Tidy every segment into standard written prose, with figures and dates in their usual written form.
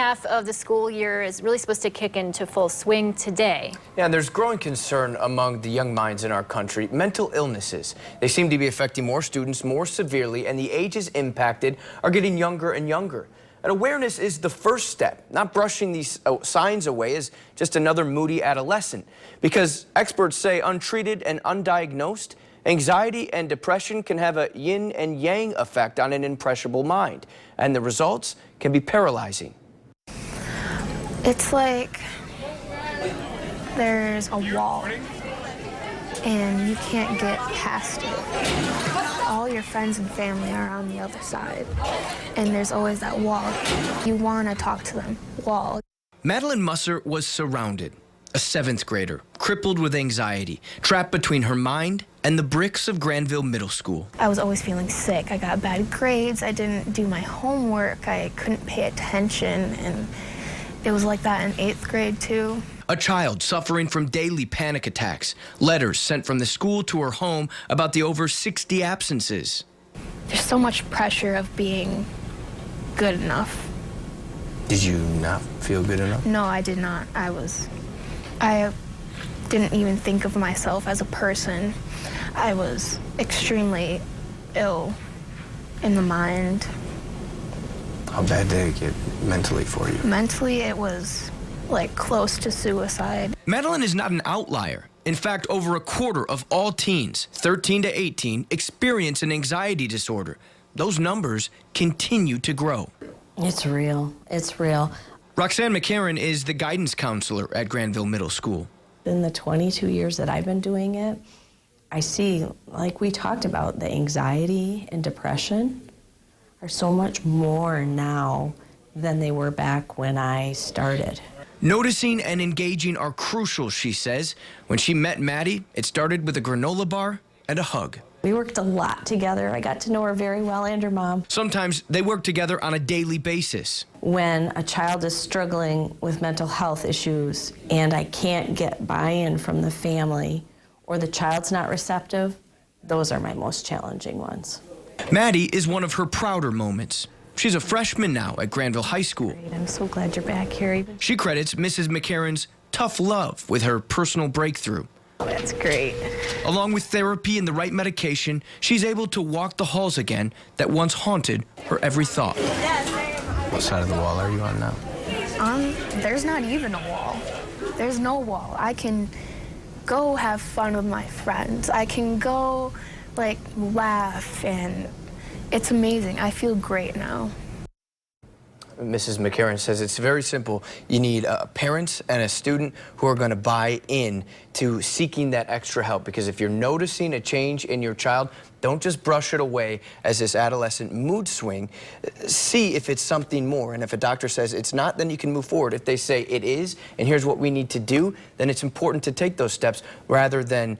half of the school year is really supposed to kick into full swing today. Yeah, and there's growing concern among the young minds in our country. Mental illnesses, they seem to be affecting more students more severely, and the ages impacted are getting younger and younger. And awareness is the first step, not brushing these signs away as just another moody adolescent. Because experts say untreated and undiagnosed, anxiety and depression can have a yin and yang effect on an impressionable mind, and the results can be paralyzing. It's like there's a wall and you can't get past it. All your friends and family are on the other side, and there's always that wall. You want to talk to them. Wall. Madeline Musser was surrounded, a 7th grader, crippled with anxiety, trapped between her mind and the bricks of Granville Middle School. I was always feeling sick. I got bad grades. I didn't do my homework. I couldn't pay attention, and it was like that in 8th grade too. A child suffering from daily panic attacks, letters sent from the school to her home about the over 60 absences. There's so much pressure of being good enough. Did you not feel good enough? No, I did not. I didn't even think of myself as a person. I was extremely ill in the mind. How bad did it get mentally for you? Mentally, it was like close to suicide. Madeline is not an outlier. In fact, over a quarter of all teens, 13 to 18, experience an anxiety disorder. Those numbers continue to grow. It's real. It's real. Roxanne McCarran is the guidance counselor at Granville Middle School. In the 22 years that I've been doing it, I see, like we talked about, the anxiety and depression are so much more now than they were back when I started. Noticing and engaging are crucial, she says. When she met Maddie, it started with a granola bar and a hug. We worked a lot together. I got to know her very well and her mom. Sometimes they work together on a daily basis. When a child is struggling with mental health issues and I can't get buy-in from the family or the child's not receptive, those are my most challenging ones. Maddie is one of her prouder moments. She's a freshman now at Granville High School. I'm so glad you're back here. She credits Mrs. McCarran's tough love with her personal breakthrough. Oh, that's great. Along with therapy and the right medication, she's able to walk the halls again that once haunted her every thought. What side of the wall are you on now? There's not even a wall. There's no wall. I can go have fun with my friends. I can go, like, laugh, and it's amazing. I feel great now. Mrs. McCarran says it's very simple. You need parents and a student who are going to buy in to seeking that extra help, because if you're noticing a change in your child, don't just brush it away as this adolescent mood swing. See if it's something more, and if a doctor says it's not, then you can move forward. If they say it is, and here's what we need to do, then it's important to take those steps rather than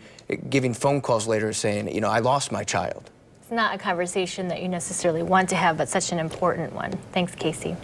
giving phone calls later saying, you know, I lost my child. It's not a conversation that you necessarily want to have, but such an important one. Thanks, Casey.